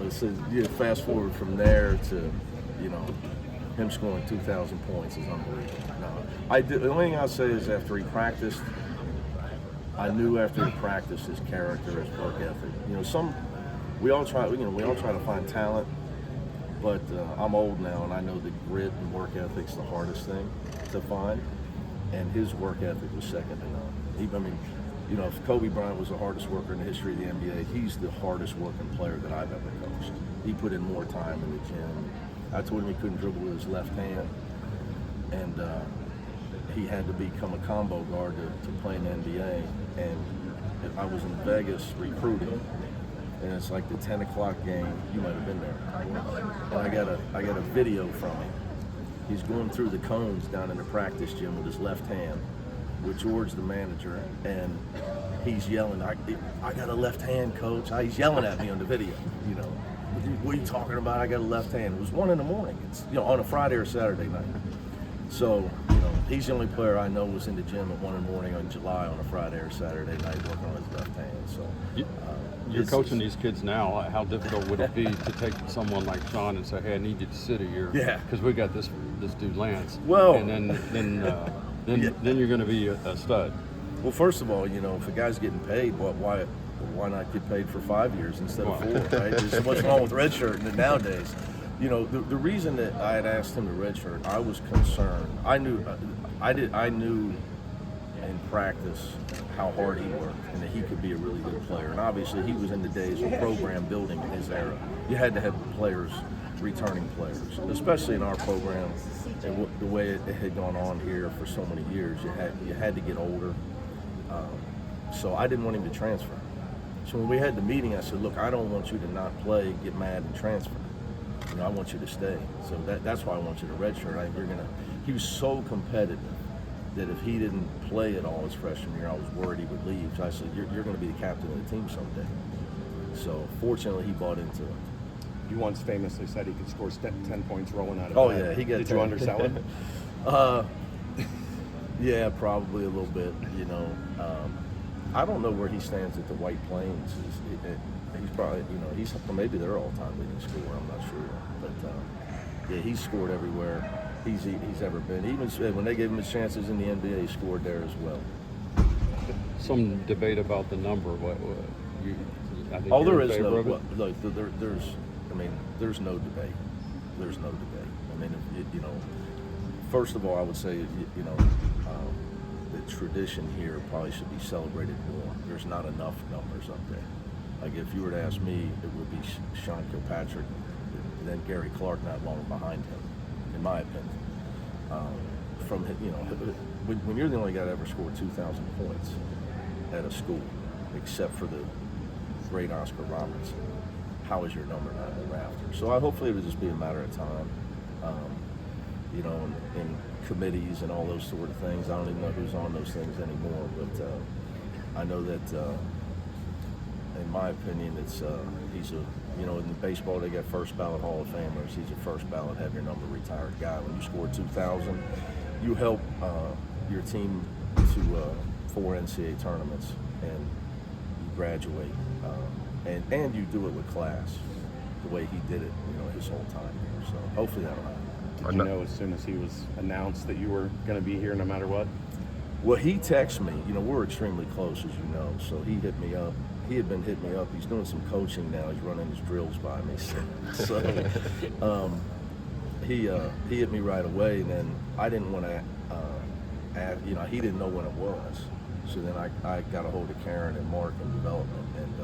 so fast forward from there to, him scoring 2,000 points is unbelievable. No, the only thing I'll say is after he practiced, I knew after he practiced his character, his work ethic. We all try to find talent, but I'm old now and I know that grit and work ethic's the hardest thing to find, and his work ethic was second to none. If Kobe Bryant was the hardest worker in the history of the NBA, he's the hardest working player that I've ever coached. He put in more time in the gym. I told him he couldn't dribble with his left hand, and he had to become a combo guard to play in the NBA. And I was in Vegas recruiting, and it's like the 10 o'clock game. You might have been there. And I got a video from him. He's going through the cones down in the practice gym with his left hand, with George, the manager, and he's yelling, I got a left hand, coach. He's yelling at me on the video, What are you talking about? I got a left hand. It was 1 a.m. It's, on a Friday or Saturday night. So, he's the only player I know was in the gym at 1 a.m. in July on a Friday or Saturday night working on his left hand. So you're coaching these kids now. How difficult would it be to take someone like Sean and say, hey, I need you to sit here because we got this dude Lance. Well, and then you're going to be a stud. Well, first of all, if a guy's getting paid, why not get paid for 5 years instead of 4, right? There's what's wrong with redshirting nowadays. The reason that I had asked him to redshirt, I was concerned. I knew in practice how hard he worked and that he could be a really good player. And obviously he was in the days of program building in his era. You had to have players, returning players, especially in our program and the way it had gone on here for so many years. You had to get older. So I didn't want him to transfer. So when we had the meeting, I said, look, I don't want you to not play, get mad, and transfer. I want you to stay. So that's why I want you to redshirt. He was so competitive that if he didn't play at all his freshman year, I was worried he would leave. So I said, you're going to be the captain of the team someday. So fortunately, he bought into it. You once famously said he could score 10 points rolling out of bed. Yeah, he got. Did you undersell him? Yeah, probably a little bit. I don't know where he stands at the White Plains. He's probably, maybe they're all-time leading scorer. I'm not sure, but he's scored everywhere he's ever been. Even when they gave him his chances in the NBA, he scored there as well. Some debate about the number. I think there is no. There's no debate. There's no debate. First of all, I would say, the tradition here probably should be celebrated more. There's not enough numbers up there. Like if you were to ask me, it would be Sean Kilpatrick, and then Gary Clark not long behind him, in my opinion. When you're the only guy to ever score 2,000 points at a school, except for the great Oscar Robertson, how is your number not in the rafters? So hopefully it would just be a matter of time. In committees and all those sort of things. I don't even know who's on those things anymore, but I know that, in my opinion, it's in baseball they got first ballot Hall of Famers. He's a first ballot, have your number retired guy. When you score 2,000, you help your team to 4 NCAA tournaments, and you graduate, and you do it with class, the way he did it, his whole time here. So hopefully that'll happen. Did you know as soon as he was announced that you were going to be here no matter what? Well, he texted me. We're extremely close, as you know. So he hit me up. He had been hitting me up. He's doing some coaching now. He's running his drills by me. So he hit me right away, and then I didn't want to add. He didn't know when it was. So then I got a hold of Karen and Mark in development, and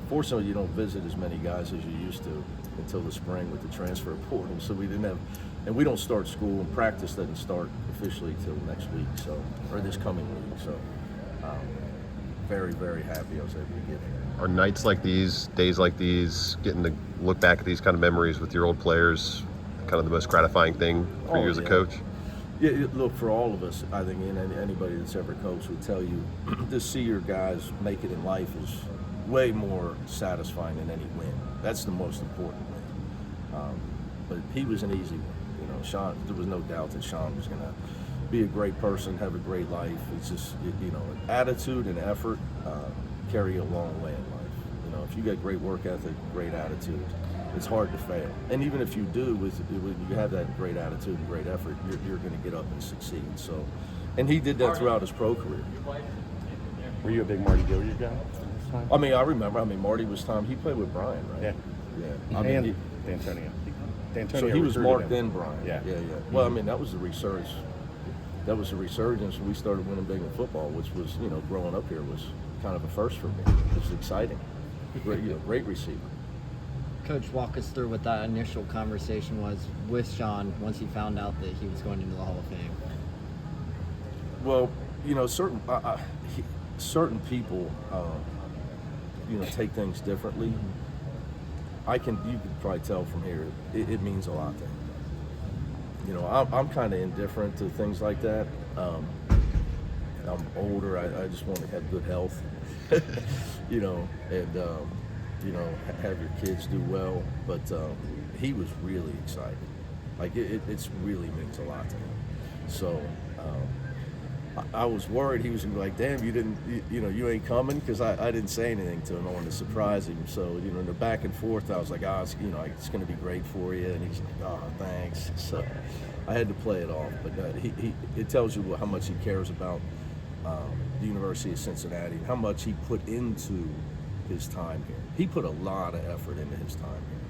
fortunately, you don't visit as many guys as you used to until the spring with the transfer portal. So we didn't have, and we don't start school, and practice doesn't start officially till next week, or this coming week. So very, very happy I was able to get here. Are nights like these, days like these, getting to look back at these kind of memories with your old players, kind of the most gratifying thing for you as a coach? Yeah, look, for all of us, I think anybody that's ever coached would tell you, to see your guys make it in life is way more satisfying than any win. That's the most important win. But he was an easy one. Sean, there was no doubt that Sean was going to be a great person, have a great life. It's just, attitude and effort carry a long way in life. if you got great work ethic, great attitude, it's hard to fail. And even if you do, when you have that great attitude and great effort, you're going to get up and succeed. So, and he did that throughout his pro career. Were you a big Marty Gilliard guy at this time? I mean, I remember. Marty was he played with Brian, right? Yeah. Yeah. And D'Antonio. So he was recruited Mark him. then Brian. Yeah. Yeah. Well, I mean, that was the resurgence. That was the resurgence. We started winning big in football, which was, growing up here was kind of a first for me. It was exciting. Great receiver. Coach, walk us through what that initial conversation was with Sean once he found out that he was going into the Hall of Fame. Well, certain people, take things differently. You can probably tell from here, it means a lot to him. I'm kind of indifferent to things like that. I'm older. I just want to have good health, and have your kids do well. But he was really excited. Like it's really means a lot to him. So I was worried he was gonna be like, "Damn, you ain't coming," because I didn't say anything to him. I wanted to surprise him. So in the back and forth, I was like, it's gonna be great for you," and he's like, "Oh, thanks." So I had to play it off, but it tells you how much he cares about the University of Cincinnati and how much he put into his time here. He put a lot of effort into his time here.